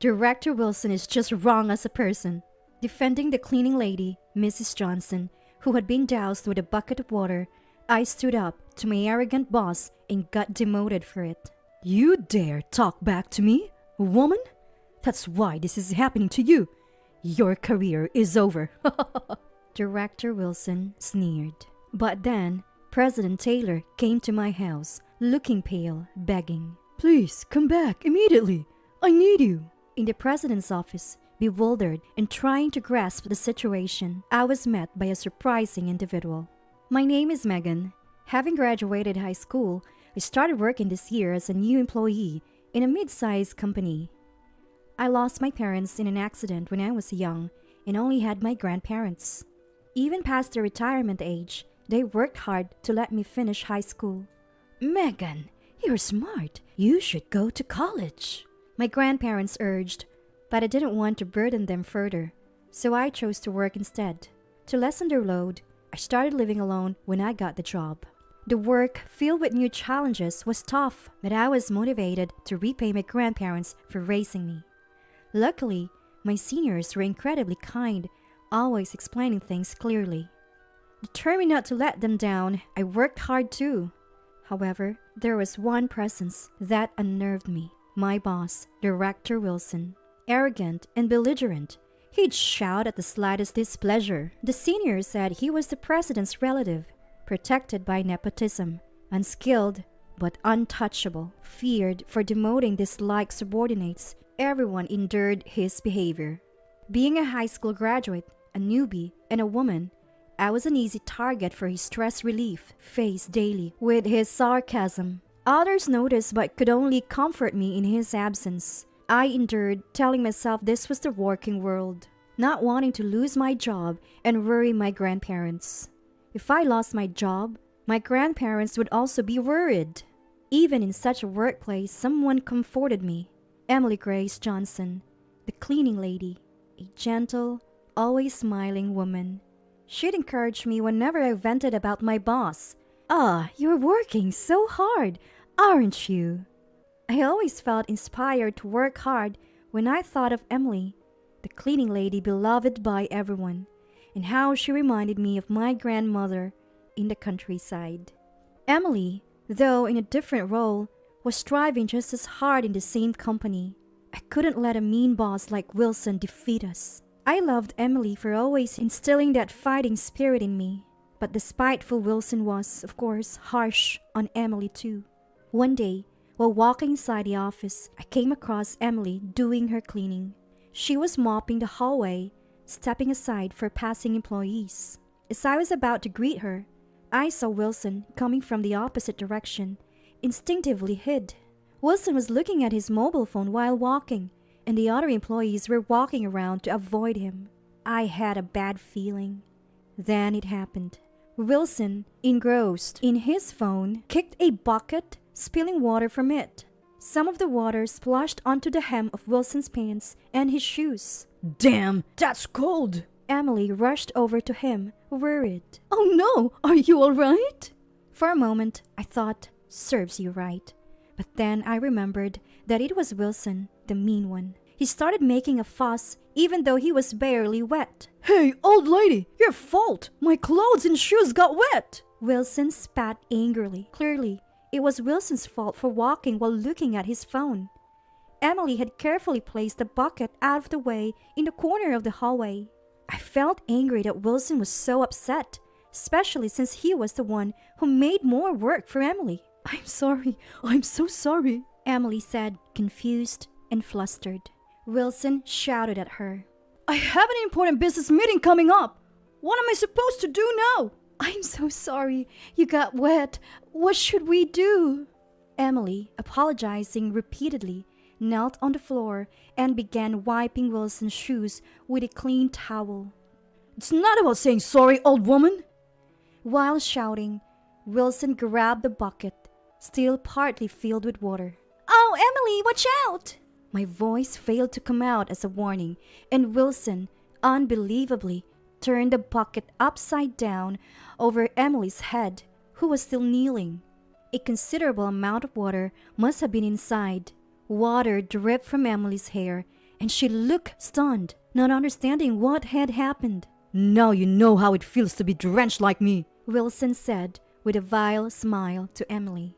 Director Wilson is just wrong as a person. Defending the cleaning lady, Mrs. Johnson, who had been doused with a bucket of water, I stood up to my arrogant boss and got demoted for it. You dare talk back to me, woman? That's why this is happening to you. Your career is over. Director Wilson sneered. But then, President Taylor came to my house, looking pale, begging. Please, come back immediately. I need you. In the president's office, bewildered and trying to grasp the situation, I was met by a surprising individual. My name is Megan. Having graduated high school, I started working this year as a new employee in a mid-sized company. I lost my parents in an accident when I was young and only had my grandparents. Even past the retirement age, they worked hard to let me finish high school. Megan, you're smart. You should go to college. My grandparents urged, but I didn't want to burden them further, so I chose to work instead. To lessen their load, I started living alone when I got the job. The work, filled with new challenges, was tough, but I was motivated to repay my grandparents for raising me. Luckily, my seniors were incredibly kind, always explaining things clearly. Determined not to let them down, I worked hard too. However, there was one presence that unnerved me. My boss, Director Wilson. Arrogant and belligerent, he'd shout at the slightest displeasure. The seniors said he was the president's relative, protected by nepotism, unskilled but untouchable, feared for demoting disliked subordinates. Everyone endured his behavior. Being a high school graduate, a newbie, and a woman, I was an easy target for his stress relief, faced daily with his sarcasm. Others noticed but could only comfort me in his absence. I endured, telling myself this was the working world, not wanting to lose my job and worry my grandparents. If I lost my job, my grandparents would also be worried. Even in such a workplace, someone comforted me. Emily Grace Johnson, the cleaning lady, a gentle, always smiling woman. She'd encourage me whenever I vented about my boss. You're working so hard, aren't you? I always felt inspired to work hard when I thought of Emily, the cleaning lady beloved by everyone, and how she reminded me of my grandmother in the countryside. Emily, though in a different role, was striving just as hard in the same company. I couldn't let a mean boss like Wilson defeat us. I loved Emily for always instilling that fighting spirit in me, but the spiteful Wilson was, of course, harsh on Emily too. One day, while walking inside the office, I came across Emily doing her cleaning. She was mopping the hallway, stepping aside for passing employees. As I was about to greet her, I saw Wilson coming from the opposite direction, instinctively hid. Wilson was looking at his mobile phone while walking, and the other employees were walking around to avoid him. I had a bad feeling. Then it happened. Wilson, engrossed in his phone, kicked a bucket, spilling water from it. Some of the water splashed onto the hem of Wilson's pants and his shoes. Damn, that's cold! Emily rushed over to him, worried. Oh no, are you all right? For a moment, I thought, serves you right. But then I remembered that it was Wilson, the mean one. He started making a fuss, even though he was barely wet. Hey, old lady, your fault! My clothes and shoes got wet! Wilson spat angrily. Clearly, it was Wilson's fault for walking while looking at his phone. Emily had carefully placed the bucket out of the way in the corner of the hallway. I felt angry that Wilson was so upset, especially since he was the one who made more work for Emily. I'm sorry, I'm so sorry, Emily said, confused and flustered. Wilson shouted at her. I have an important business meeting coming up. What am I supposed to do now? I'm so sorry. You got wet. What should we do? Emily, apologizing repeatedly, knelt on the floor and began wiping Wilson's shoes with a clean towel. It's not about saying sorry, old woman. While shouting, Wilson grabbed the bucket, still partly filled with water. Oh, Emily, watch out! My voice failed to come out as a warning, and Wilson, unbelievably, turned the bucket upside down over Emily's head, who was still kneeling. A considerable amount of water must have been inside. Water dripped from Emily's hair and she looked stunned, not understanding what had happened. "Now you know how it feels to be drenched like me," Wilson said with a vile smile to Emily.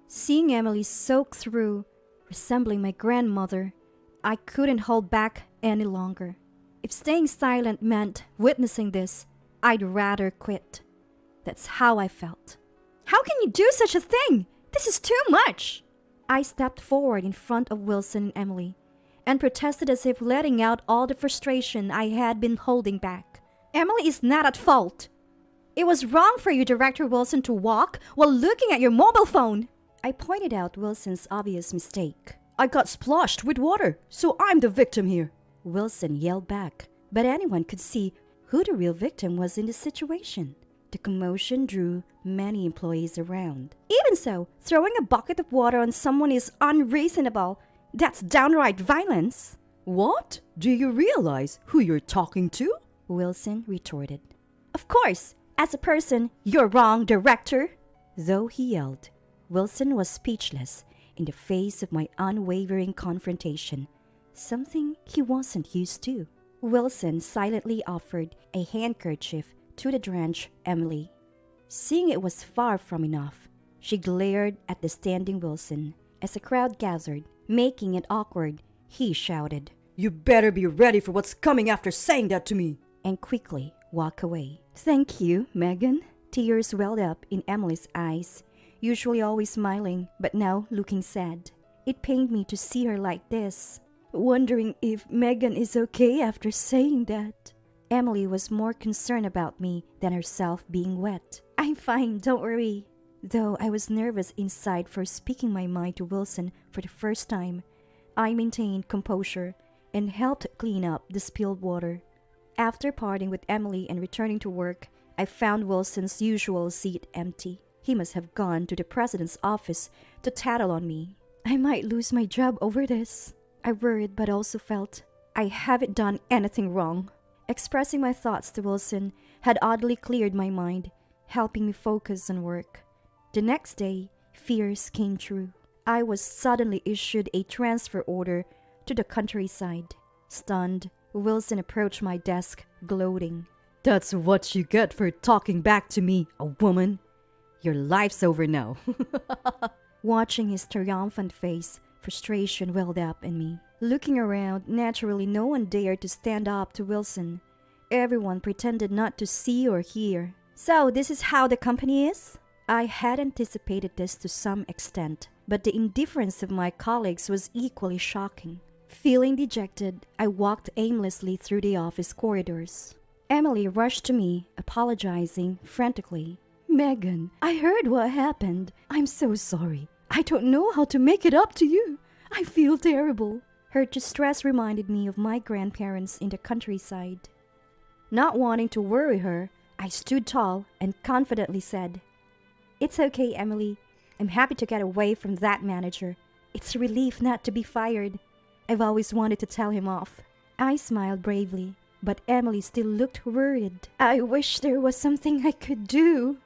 Seeing Emily soak through, resembling my grandmother, I couldn't hold back any longer. If staying silent meant witnessing this, I'd rather quit. That's how I felt. "How can you do such a thing? This is too much!" I stepped forward in front of Wilson and Emily and protested as if letting out all the frustration I had been holding back. "Emily is not at fault. It was wrong for you, Director Wilson, to walk while looking at your mobile phone." I pointed out Wilson's obvious mistake. "I got splashed with water, so I'm the victim here," Wilson yelled back, but anyone could see who the real victim was in the situation. The commotion drew many employees around. "Even so, throwing a bucket of water on someone is unreasonable. That's downright violence." "What? Do you realize who you're talking to?" Wilson retorted. "Of course, as a person, you're wrong, Director." Though he yelled, Wilson was speechless in the face of my unwavering confrontation, something he wasn't used to. Wilson silently offered a handkerchief to the drenched Emily. Seeing it was far from enough, she glared at the standing Wilson. As the crowd gathered, making it awkward, he shouted, "You better be ready for what's coming after saying that to me," and quickly walked away. "Thank you, Megan." Tears welled up in Emily's eyes, usually always smiling, but now looking sad. It pained me to see her like this, wondering if Megan is okay after saying that. Emily was more concerned about me than herself being wet. "I'm fine, don't worry." Though I was nervous inside for speaking my mind to Wilson for the first time, I maintained composure and helped clean up the spilled water. After parting with Emily and returning to work, I found Wilson's usual seat empty. He must have gone to the president's office to tattle on me. I might lose my job over this. I worried but also felt I haven't done anything wrong. Expressing my thoughts to Wilson had oddly cleared my mind, helping me focus on work. The next day, fears came true. I was suddenly issued a transfer order to the countryside. Stunned, Wilson approached my desk, gloating. "That's what you get for talking back to me, a woman. Your life's over now." Watching his triumphant face, frustration welled up in me. Looking around, naturally no one dared to stand up to Wilson. Everyone pretended not to see or hear. "So this is how the company is?" I had anticipated this to some extent, but the indifference of my colleagues was equally shocking. Feeling dejected, I walked aimlessly through the office corridors. Emily rushed to me, apologizing frantically. "Megan, I heard what happened. I'm so sorry. I don't know how to make it up to you. I feel terrible." Her distress reminded me of my grandparents in the countryside. Not wanting to worry her, I stood tall and confidently said, "It's okay, Emily. I'm happy to get away from that manager. It's a relief not to be fired. I've always wanted to tell him off." I smiled bravely, but Emily still looked worried. "I wish there was something I could do."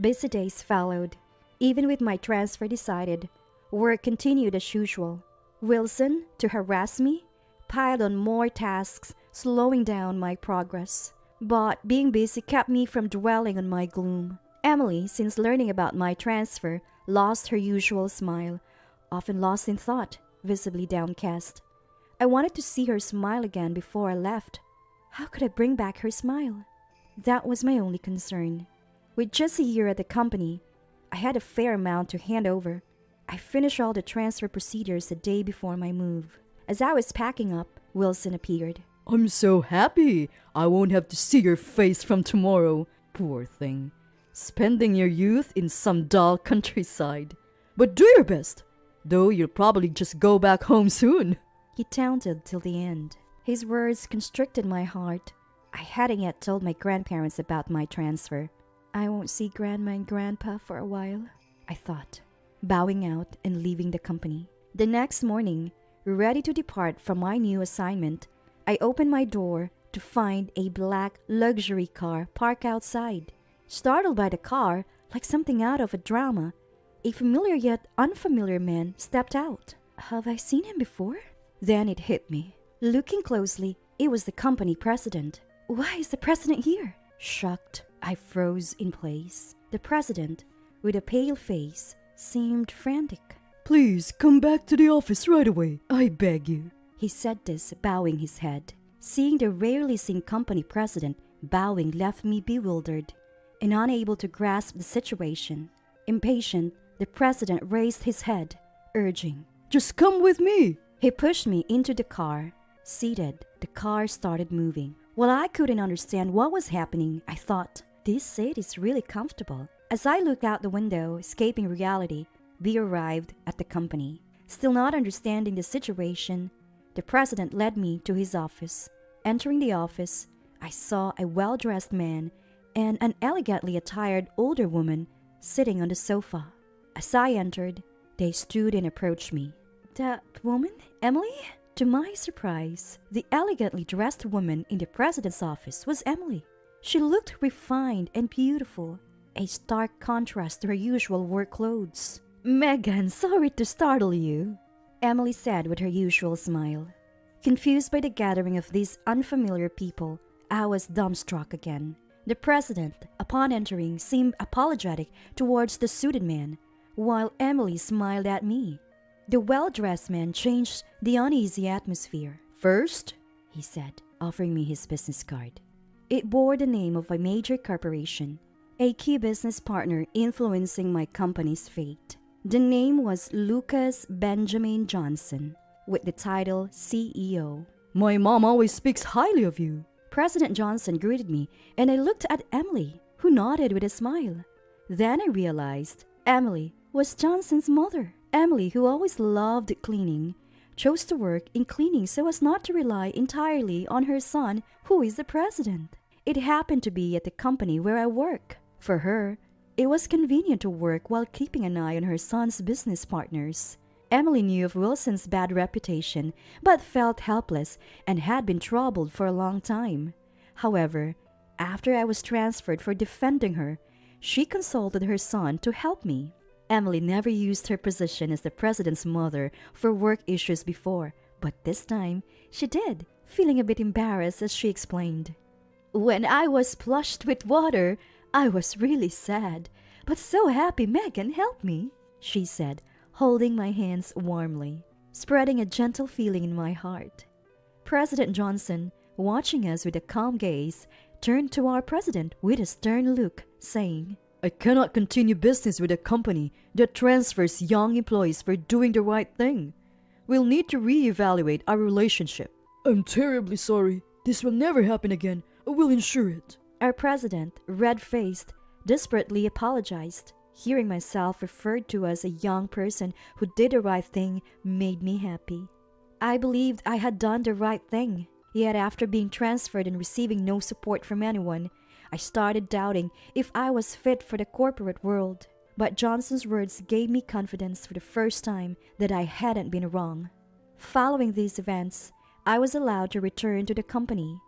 Busy days followed. Even with my transfer decided, work continued as usual. Wilson, to harass me, piled on more tasks, slowing down my progress. But being busy kept me from dwelling on my gloom. Emily, since learning about my transfer, lost her usual smile, often lost in thought, visibly downcast. I wanted to see her smile again before I left. How could I bring back her smile? That was my only concern. With just a year at the company, I had a fair amount to hand over. I finished all the transfer procedures the day before my move. As I was packing up, Wilson appeared. "I'm so happy I won't have to see your face from tomorrow. Poor thing. Spending your youth in some dull countryside. But do your best, though you'll probably just go back home soon." He taunted till the end. His words constricted my heart. I hadn't yet told my grandparents about my transfer. I won't see Grandma and Grandpa for a while, I thought, bowing out and leaving the company. The next morning, ready to depart from my new assignment, I opened my door to find a black luxury car parked outside. Startled by the car, like something out of a drama, a familiar yet unfamiliar man stepped out. Have I seen him before? Then it hit me. Looking closely, it was the company president. Why is the president here? Shocked, I froze in place. The president, with a pale face, seemed frantic. Please come back to the office right away. I beg you. He said this, bowing his head. Seeing the rarely seen company president bowing left me bewildered and unable to grasp the situation. Impatient, the president raised his head, urging, Just come with me. He pushed me into the car. Seated, the car started moving. While I couldn't understand what was happening, I thought, this seat is really comfortable. As I looked out the window, escaping reality, we arrived at the company. Still not understanding the situation, the president led me to his office. Entering the office, I saw a well-dressed man and an elegantly attired older woman sitting on the sofa. As I entered, they stood and approached me. That woman? Emily? To my surprise, the elegantly dressed woman in the president's office was Emily. She looked refined and beautiful, a stark contrast to her usual work clothes. Megan, sorry to startle you, Emily said with her usual smile. Confused by the gathering of these unfamiliar people, I was dumbstruck again. The president, upon entering, seemed apologetic towards the suited man, while Emily smiled at me. The well-dressed man changed the uneasy atmosphere. First, he said, offering me his business card. It bore the name of a major corporation, a key business partner influencing my company's fate. The name was Lucas Benjamin Johnson, with the title CEO. My mom always speaks highly of you. President Johnson greeted me, and I looked at Emily, who nodded with a smile. Then I realized Emily was Johnson's mother. Emily, who always loved cleaning, chose to work in cleaning so as not to rely entirely on her son, who is the president. It happened to be at the company where I work. For her, it was convenient to work while keeping an eye on her son's business partners. Emily knew of Wilson's bad reputation, but felt helpless and had been troubled for a long time. However, after I was transferred for defending her, she consulted her son to help me. Emily never used her position as the president's mother for work issues before, but this time she did, feeling a bit embarrassed as she explained. When I was splashed with water, I was really sad, but so happy Megan helped me, she said, holding my hands warmly, spreading a gentle feeling in my heart. President Johnson, watching us with a calm gaze, turned to our president with a stern look, saying, I cannot continue business with a company that transfers young employees for doing the right thing. We'll need to reevaluate our relationship. I'm terribly sorry. This will never happen again. I will ensure it. Our president, red-faced, desperately apologized. Hearing myself referred to as a young person who did the right thing made me happy. I believed I had done the right thing. Yet after being transferred and receiving no support from anyone, I started doubting if I was fit for the corporate world. But Johnson's words gave me confidence for the first time that I hadn't been wrong. Following these events, I was allowed to return to the company.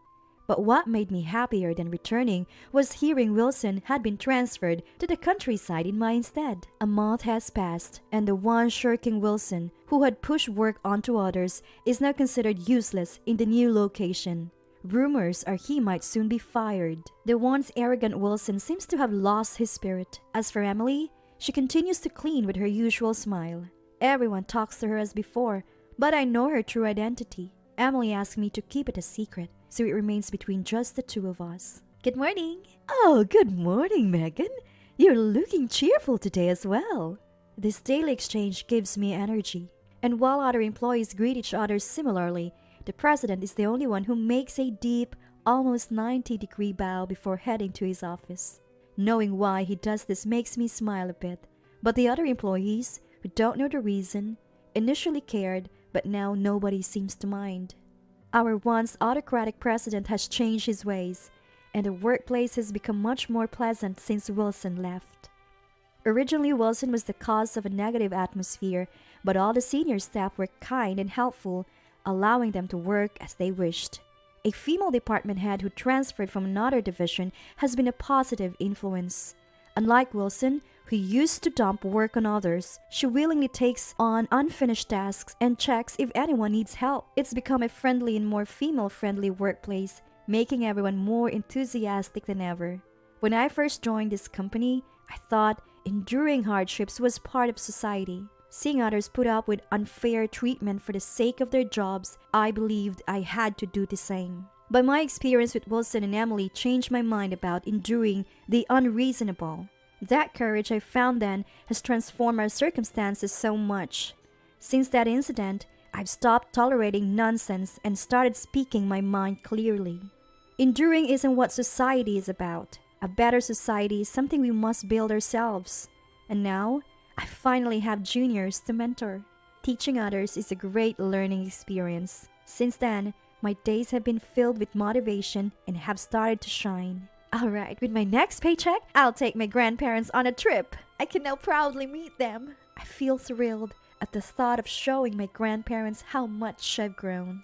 But what made me happier than returning was hearing Wilson had been transferred to the countryside in my instead. A month has passed, and the one shirking Wilson, who had pushed work onto others, is now considered useless in the new location. Rumors are he might soon be fired. The once arrogant Wilson seems to have lost his spirit. As for Emily, she continues to clean with her usual smile. Everyone talks to her as before, but I know her true identity. Emily asked me to keep it a secret, so it remains between just the two of us. Good morning. Oh, good morning, Megan. You're looking cheerful today as well. This daily exchange gives me energy. And while other employees greet each other similarly, the president is the only one who makes a deep, almost 90-degree bow before heading to his office. Knowing why he does this makes me smile a bit, but the other employees, who don't know the reason, initially cared, but now nobody seems to mind. Our once autocratic president has changed his ways, and the workplace has become much more pleasant since Wilson left. Originally, Wilson was the cause of a negative atmosphere, but all the senior staff were kind and helpful, allowing them to work as they wished. A female department head who transferred from another division has been a positive influence. Unlike Wilson, who used to dump work on others. She willingly takes on unfinished tasks and checks if anyone needs help. It's become a friendly and more female-friendly workplace, making everyone more enthusiastic than ever. When I first joined this company, I thought enduring hardships was part of society. Seeing others put up with unfair treatment for the sake of their jobs, I believed I had to do the same. But my experience with Wilson and Emily changed my mind about enduring the unreasonable. That courage I found then has transformed our circumstances so much. Since that incident, I've stopped tolerating nonsense and started speaking my mind clearly. Enduring isn't what society is about. A better society is something we must build ourselves. And now, I finally have juniors to mentor. Teaching others is a great learning experience. Since then, my days have been filled with motivation and have started to shine. Alright, with my next paycheck, I'll take my grandparents on a trip. I can now proudly meet them. I feel thrilled at the thought of showing my grandparents how much I've grown.